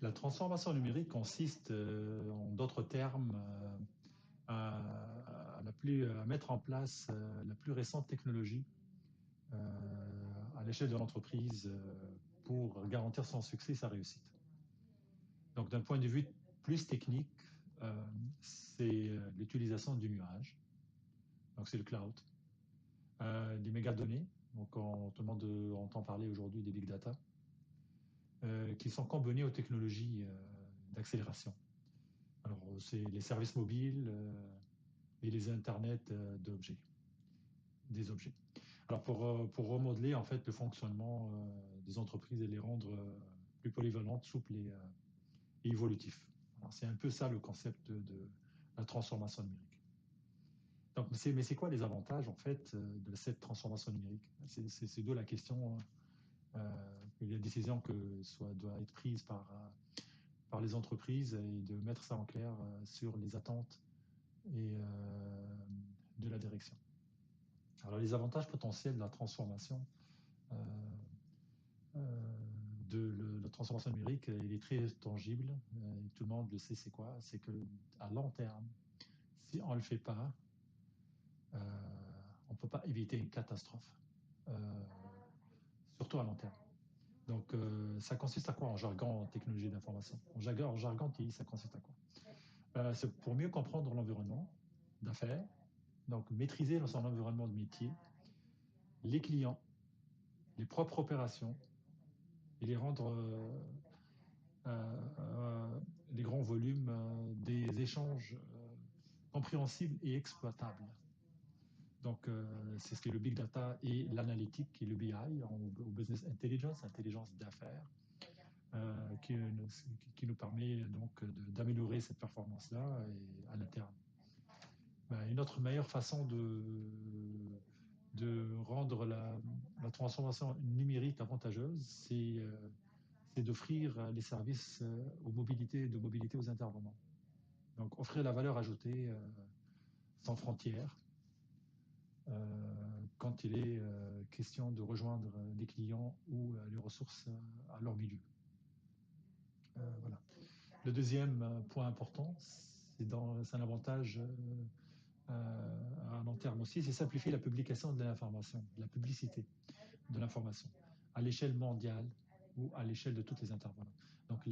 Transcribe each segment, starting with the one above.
La transformation numérique consiste, en d'autres termes, à mettre en place la plus récente technologie à l'échelle de l'entreprise pour garantir son succès et sa réussite. Donc, d'un point de vue plus technique, c'est l'utilisation du nuage, donc c'est le cloud, des mégadonnées, donc tout le monde entend parler aujourd'hui des big data, qui sont combinés aux technologies d'accélération. Alors, c'est les services mobiles et les internets des objets. Alors, pour remodeler en fait le fonctionnement des entreprises et les rendre plus polyvalentes, souples et évolutifs. C'est un peu ça le concept de la transformation numérique. Donc, mais c'est quoi les avantages en fait de cette transformation numérique? C'est d'où la question, la décision doit être prise par les entreprises et de mettre ça en clair sur les attentes et de la direction. Alors les avantages potentiels de la transformation euh, la transformation numérique, il est très tangible. Tout le monde le sait, c'est quoi? C'est que à long terme, si on ne le fait pas, on ne peut pas éviter une catastrophe, euh, surtout à long terme. Donc, ça consiste à quoi en jargon en technologie d'information? En jargon TI, ça consiste à quoi? C'est pour mieux comprendre l'environnement d'affaires, donc maîtriser son environnement de métier, les clients, les propres opérations et les rendre les grands volumes des échanges compréhensibles et exploitables. Donc, c'est ce qui est le big data et l'analytique, qui est le BI, au business intelligence, intelligence d'affaires, qui nous permet donc d'améliorer cette performance-là à la terme. Une autre meilleure façon de rendre la transformation numérique avantageuse, c'est d'offrir les services de mobilité aux intervenants. Donc, offrir la valeur ajoutée sans frontières quand il est question de rejoindre les clients ou les ressources à leur milieu. Voilà. Le deuxième point important, c'est un avantage à long terme aussi, c'est simplifier la publication de l'information, la publicité de l'information à l'échelle mondiale ou à l'échelle de toutes les intervenants. Donc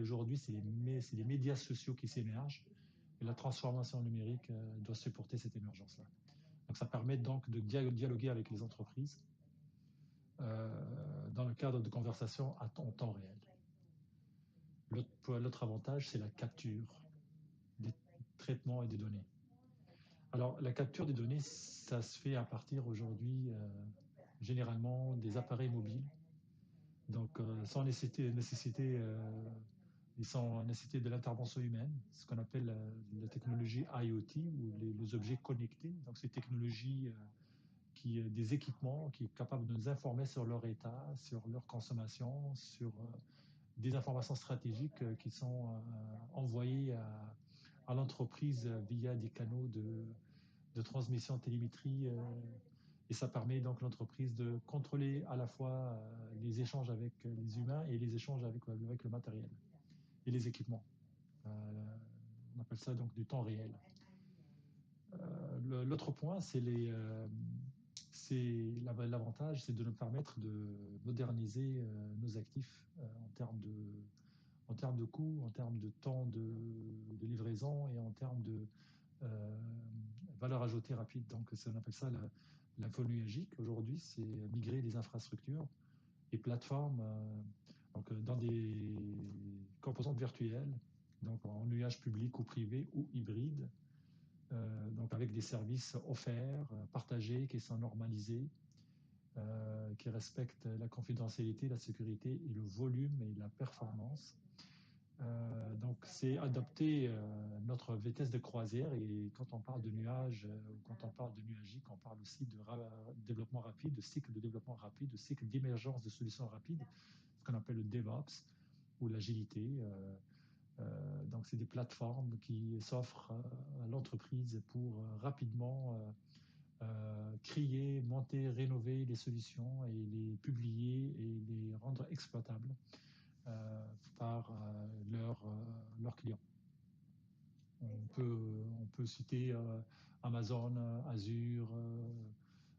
aujourd'hui, c'est les médias sociaux qui s'émergent et la transformation numérique doit supporter cette émergence-là. Donc ça permet donc de dialoguer avec les entreprises dans le cadre de conversations en temps réel. L'autre avantage, c'est la capture des traitements et des données. Alors, la capture des données, ça se fait à partir aujourd'hui, généralement, des appareils mobiles. Donc, sans nécessiter de l'intervention humaine, ce qu'on appelle la technologie IoT ou les objets connectés. Donc, ces technologies des équipements qui sont capables de nous informer sur leur état, sur leur consommation, sur des informations stratégiques qui sont envoyées à l'entreprise via des canaux de transmission télémétrie. Et ça permet donc l'entreprise de contrôler à la fois les échanges avec les humains et les échanges avec le matériel et les équipements. On appelle ça donc du temps réel. L'autre point, l'avantage, c'est de nous permettre de moderniser nos actifs en termes de coûts, en termes de temps de livraison et en termes de valeur ajoutée rapide. Donc, on appelle ça l'info nuagique. Aujourd'hui, c'est migrer les infrastructures et plateformes dans des composantes virtuelles, donc en nuage public ou privé ou hybride, donc avec des services offerts, partagés, qui sont normalisés, qui respectent la confidentialité, la sécurité et le volume et la performance. Donc c'est adopter notre vitesse de croisière, et quand on parle de nuages ou quand on parle de nuagique, on parle aussi de développement rapide, de cycle de développement rapide, de cycle d'émergence de solutions rapides, ce qu'on appelle le DevOps ou l'agilité. Donc c'est des plateformes qui s'offrent à l'entreprise pour rapidement créer, monter, rénover les solutions et les publier et les rendre exploitables par leurs clients. On peut citer Amazon, Azure,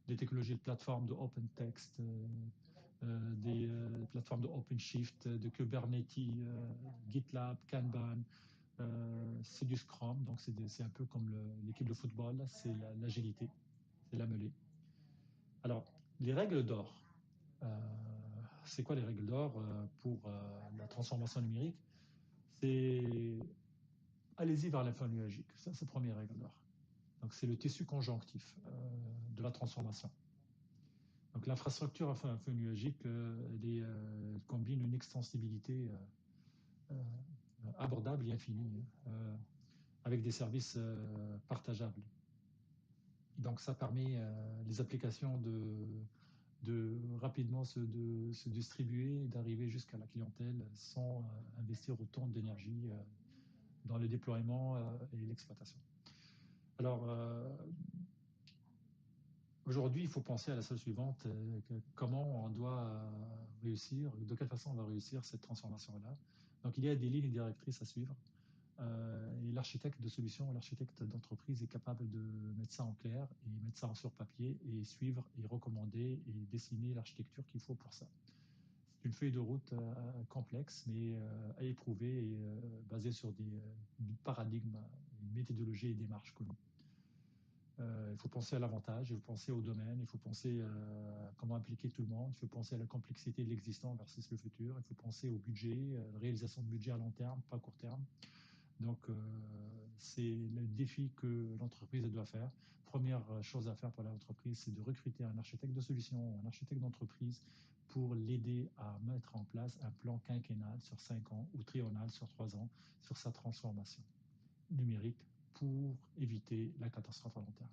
des technologies de plateforme de OpenText, des plateformes de OpenShift, de Kubernetes, GitLab, Kanban. C'est du Scrum, donc c'est un peu comme l'équipe de football, c'est l'agilité, c'est la mêlée. Alors, les règles d'or. Euh, c'est quoi les règles d'or pour la transformation numérique? C'est allez-y vers l'info nuagique. Ça, c'est la première règle d'or. Donc, c'est le tissu conjonctif de la transformation. Donc, l'infrastructure info nuagique, elle combine une extensibilité euh, abordable et infinie, avec des services partageables. Donc, ça permet les applications de rapidement se distribuer et d'arriver jusqu'à la clientèle sans investir autant d'énergie dans le déploiement et l'exploitation. Alors, aujourd'hui, il faut penser à la chose suivante, comment on doit réussir, de quelle façon on va réussir cette transformation-là. Donc, il y a des lignes directrices à suivre. Et l'architecte de solution, l'architecte d'entreprise est capable de mettre ça en clair et mettre ça sur papier et suivre et recommander et dessiner l'architecture qu'il faut pour ça. C'est une feuille de route complexe, mais à éprouver et basée sur des paradigmes, une méthodologie et démarches connues. Il faut penser à l'avantage, il faut penser au domaine, il faut penser à comment impliquer tout le monde, il faut penser à la complexité de l'existant versus le futur, il faut penser au budget, la réalisation de budget à long terme, pas à court terme. Donc, c'est le défi que l'entreprise doit faire. Première chose à faire pour l'entreprise, c'est de recruter un architecte de solution, un architecte d'entreprise pour l'aider à mettre en place un plan quinquennal sur 5 ans ou triennal sur 3 ans sur sa transformation numérique pour éviter la catastrophe à long terme.